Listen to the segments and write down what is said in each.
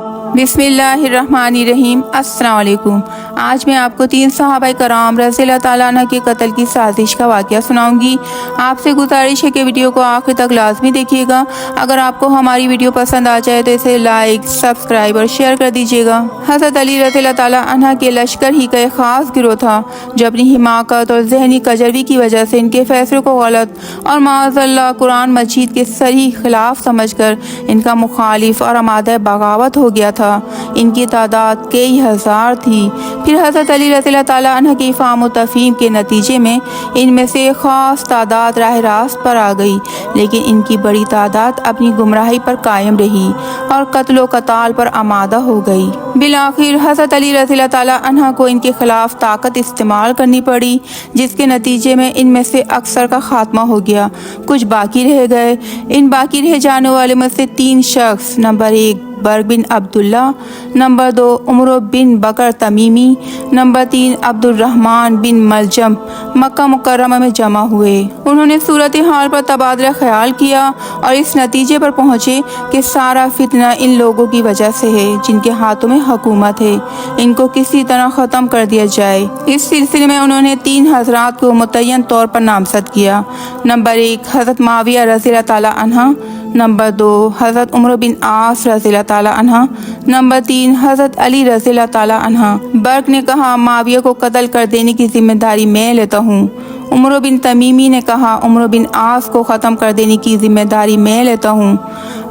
बिस्मिल्लाहिर्रहमानिर्रहीम। अस्सलाम वालेकुम। आज मैं आपको 3 सहाबा कराम रज़ी अल्लाह ताला अन्हु के कत्ल की साजिश का वाक़या सुनाऊंगी। आपसे गुजारिश है कि वीडियो को आखिर तक लाजमी देखिएगा। अगर आपको हमारी वीडियो पसंद आ जाए तो इसे लाइक, सब्सक्राइब और शेयर कर दीजिएगा। हज़रत अली रज़ी अल्लाह ताला अन्हु के लश्कर ही का एक ख़ास गिरोह था जो अपनी हिमाकत और जहनी कजरवी की वजह से इनके फैसलों को गलत और माअज़ल्लाह कुरान मजीद के सही खिलाफ समझकर इनका मुखालिफ और आमादा बगावत हो गया था। इनकी तादाद कई हजार थी। फिर हज़रत अली रज़ी अल्लाह ताला अन्हु की फ़ाम व तफ़हीम के नतीजे में इनमें से ख़ास तादाद राह रास्त पर आ गई, लेकिन इनकी बड़ी तादाद अपनी गुमराही पर कायम रही और कत्ल व कताल पर आमादा हो गई। बिलाखिर हज़रत अली रज़ी अल्लाह ताला अन्हु को इनके खिलाफ ताकत इस्तेमाल करनी पड़ी, जिसके नतीजे में इनमें से अक्सर का खात्मा हो गया। कुछ बाकी रह गए। इन बाकी रह जाने वाले में से 3 शख्स, नंबर 1 बर्क बिन अब्दुल्ला, नंबर 2 उमर बिन बकर तमीमी, नंबर 3 अब्दुर्रहमान बिन मलजम मक्का मुकर्रमा में जमा हुए। उन्होंने सूरत हाल पर तबादला ख्याल किया और इस नतीजे पर पहुँचे कि सारा फितना इन लोगों की वजह से है जिनके हाथों में हुकूमत है। इनको किसी तरह ख़त्म कर दिया जाए। इस सिलसिले में उन्होंने 3 हज़रात को मुतय्यन तौर पर नामज़द किया। नंबर 1 हज़रत माविया रज़ी अल्लाह ताला अन्हा, नंबर 2 हज़रत उमर बिन आस रज़ी अल्लाह ताला अन्हा, नंबर 3 हज़रत अली रज़ी अल्लाह ताला अन्हा। बर्क ने कहा, माविया को कत्ल कर देने की जिम्मेदारी मैं लेता हूँ। उमर बिन तमीमी ने कहा, उमर बिन आस को ख़त्म कर देने की जिम्मेदारी मैं लेता हूँ।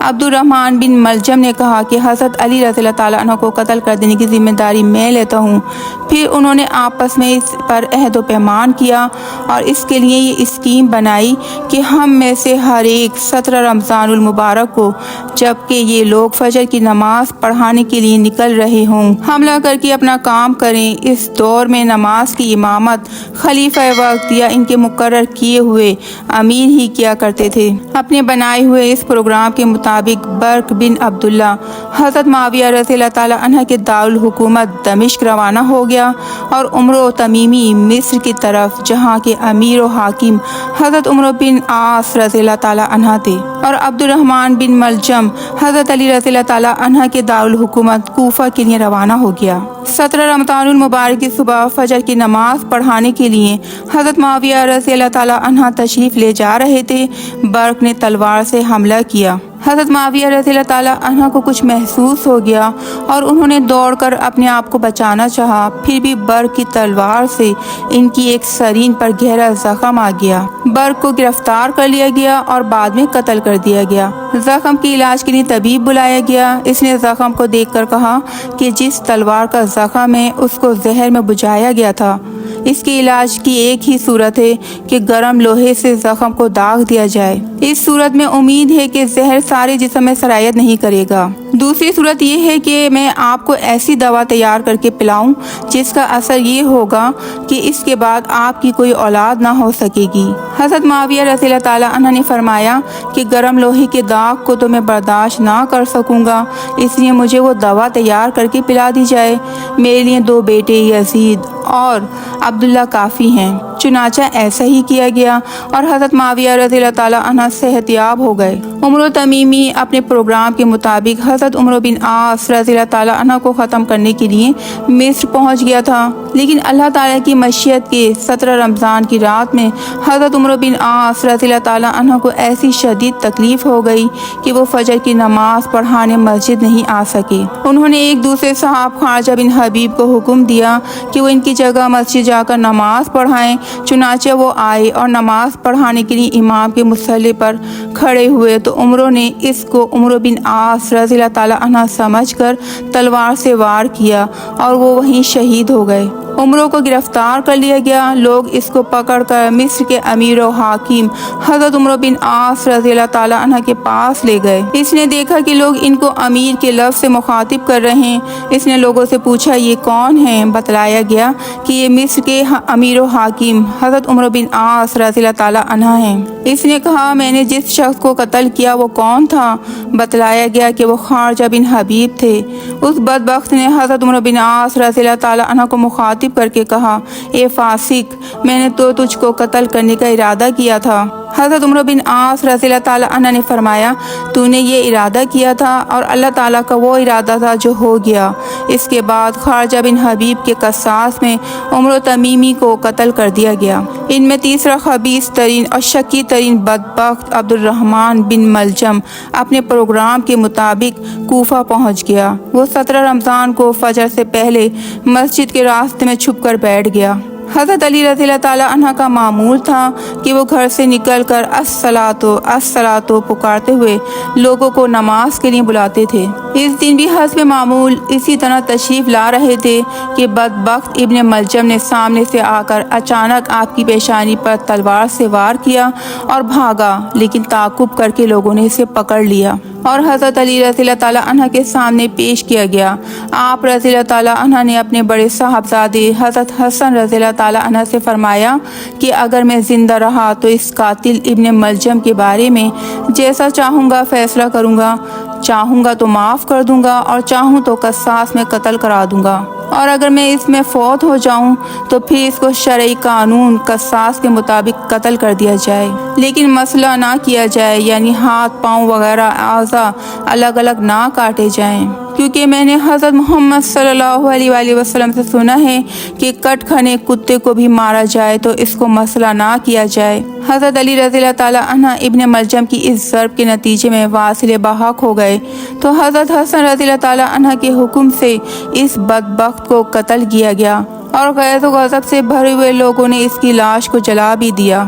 अब्दुर्रहमान बिन मलजम ने कहा कि हज़रत अली रज़ी अल्लाह ताला अन्हु को कत्ल कर देने की जिम्मेदारी मैं लेता हूँ। फिर उन्होंने आपस में इस पर अहद व पैमान किया और इसके लिए ये स्कीम बनाई कि हम में से हर एक 17 रमज़ानुल मुबारक को, जबकि ये लोग फजर की नमाज पढ़ाने के लिए निकल रहे हों, हमला करके अपना काम करें। इस दौर में नमाज की इमामत खलीफा वक्त या इनके मुकर्रर किए हुए अमीर ही किया करते थे। अपने बनाए हुए इस प्रोग्राम के मुताबिक बर्क बिन अब्दुल्ला हज़रत माविया रज़ी अल्लाह ताला अन्हु के दारुल हुकूमत दमिश्क रवाना हो गया और उमर तमीमी मिस्र की तरफ, जहाँ के अमीर व हाकिम हज़रत उमर बिन आस रज़ी अल्लाह ताला अन्हु थे, और अब्दुर्रहमान बिन मलजम हज़रत अली रज़ी अल्लाह ताला अन्हु के दारुल हुकूमत कूफा के लिए रवाना हो गया। 17 रमज़ानुल मुबारक की सुबह फजर की नमाज पढ़ाने के लिए हज़रत माविया रज़ी अल्लाह ताला अन्हु तशरीफ़ ले जा रहे थे। बर्क ने तलवार से हमला किया। हज़रत माविया रज़ी अल्लाह ताला अन्हु को कुछ महसूस हो गया और उन्होंने दौड़कर अपने आप को बचाना चाहा। फिर भी बर्क की तलवार से इनकी एक सरीन पर गहरा जख्म आ गया। बर्क को गिरफ्तार कर लिया गया और बाद में कत्ल कर दिया गया। जख्म के इलाज के लिए तबीब बुलाया गया। इसने जख्म को देखकर कहा कि जिस तलवार का जख्म है उसको जहर में बुझाया गया था। इसके इलाज की एक ही सूरत है कि गर्म लोहे से जख्म को दाग दिया जाए। इस सूरत में उम्मीद है कि जहर सारे जिस्म में सरायत नहीं करेगा। दूसरी सूरत ये है कि मैं आपको ऐसी दवा तैयार करके पिलाऊं जिसका असर ये होगा कि इसके बाद आपकी कोई औलाद ना हो सकेगी। हज़रत माविया रज़ी अल्लाह ताला अन्हु ने फरमाया कि गर्म लोहे के दाग को तो मैं बर्दाश्त ना कर सकूंगा, इसलिए मुझे वो दवा तैयार करके पिला दी जाए। मेरे लिए 2 बेटे यजीद और अब्दुल्ला काफ़ी हैं। चुनाचा ऐसा ही किया गया और हज़रत माविया रज़ी अल्लाह ताला अन्हु सेहतयाब हो गए। उमर तमीमी अपने प्रोग्राम के मुताबिक हज़रत उमर बिन आस रज़ी अल्लाह ताला अन्हु को ख़त्म करने के लिए मिस्र पहुंच गया था, लेकिन अल्लाह ताला की मशीयत के 17 रमज़ान की रात में हज़रत उमर बिन आस रज़ी अल्लाह ताला अन्हु को ऐसी शदीद तकलीफ़ हो गई कि वो फजर की नमाज पढ़ाने मस्जिद नहीं आ सके। उन्होंने एक दूसरे सहाब ख़ारजा बिन हबीब को हुक्म दिया कि वो इनकी जगह मस्जिद जाकर नमाज पढ़ाएं। चुनाचे वो आए और नमाज पढ़ाने के लिए इमाम के मुसल्ले पर खड़े हुए तो उमरों ने इसको उमर बिन आस रज़ी अल्लाह ताला अन्हु समझकर तलवार से वार किया और वो वहीं शहीद हो गए। उमरों को गिरफ्तार कर लिया गया। लोग इसको पकड़कर मिस्र के अमीर और हाकिम हज़रत उमर बिन आस रज़ी अल्लाह ताला अन्हु के पास ले गए। इसने देखा कि लोग इनको अमीर के लफ्ज़ से मुखातिब कर रहे हैं। इसने लोगों से पूछा, ये कौन है? बतलाया गया कि ये मिस्र के अमीर और हाकिम हज़रत उमर बिन आस रज़ी अल्लाह ताला अन्हु हैं। इसने कहा, मैंने जिस शख्स को कत्ल किया वो कौन था? बतलाया गया कि वो ख़ारजा बिन हबीब थे। उस बदबख्त ने हज़रत उमर बिन आस रज़ी अल्लाह ताला अन्हु को मुखातिब करके कहा, ए फासिक, मैंने तो तुझको कत्ल करने का इरादा किया था। حضرت عمر بن عاص رضی اللہ تعالیٰ عنہ نے فرمایا تو نے یہ ارادہ کیا تھا اور اللہ تعالیٰ کا وہ ارادہ تھا جو ہو گیا۔ اس کے بعد خارجہ بن حبیب کے قصاص میں عمر تمیمی کو قتل کر دیا گیا۔ ان میں تیسرا خبیث ترین اور شکی ترین بدبخت عبد الرحمن بن ملجم اپنے پروگرام کے مطابق کوفہ پہنچ گیا۔ وہ 17 رمضان کو فجر سے پہلے مسجد کے راستے میں چھپ کر بیٹھ گیا۔ حضرت علی رضی اللہ تعالیٰ عنہ کا معمول تھا کہ وہ گھر سے نکل کر الصلاۃ الصلاۃ پکارتے ہوئے لوگوں کو نماز کے لیے بلاتے تھے۔ اس دن بھی حسب معمول اسی طرح تشریف لا رہے تھے کہ بدبخت ابن ملجم نے سامنے سے آ کر اچانک آپ کی پیشانی پر تلوار سے وار کیا اور بھاگا، لیکن تعاقب کر کے لوگوں نے اسے پکڑ لیا اور حضرت علی رضی اللہ تعالیٰ عنہ کے سامنے پیش کیا گیا۔ آپ رضی اللہ تعالیٰ عنہ نے اپنے بڑے صاحبزادے حضرت حسن رضی اللہ تعالیٰ عنہ سے فرمایا کہ اگر میں زندہ رہا تو اس قاتل ابن ملجم کے بارے میں جیسا چاہوں گا فیصلہ کروں گا، چاہوں گا تو معاف کر دوں گا اور چاہوں تو قصاص میں قتل کرا دوں گا، اور اگر میں اس میں فوت ہو جاؤں تو پھر اس کو شرعی قانون قصاص کے مطابق قتل کر دیا جائے، لیکن مسئلہ نہ کیا جائے، یعنی ہاتھ پاؤں وغیرہ اعضاء الگ الگ نہ کاٹے جائیں، کیونکہ میں نے حضرت محمد صلی اللہ علیہ وآلہ وسلم سے سنا ہے کہ کٹ کھانے کتے کو بھی مارا جائے تو اس کو مسئلہ نہ کیا جائے۔ حضرت علی رضی اللہ تعالیٰ عنہ ابن ملجم کی اس ضرب کے نتیجے میں واصل بحق ہو گئے تو حضرت حسن رضی اللہ تعالیٰ عنہ کے حکم سے اس بدبخت کو قتل کیا گیا اور غیظ و غضب سے بھرے ہوئے لوگوں نے اس کی لاش کو جلا بھی دیا۔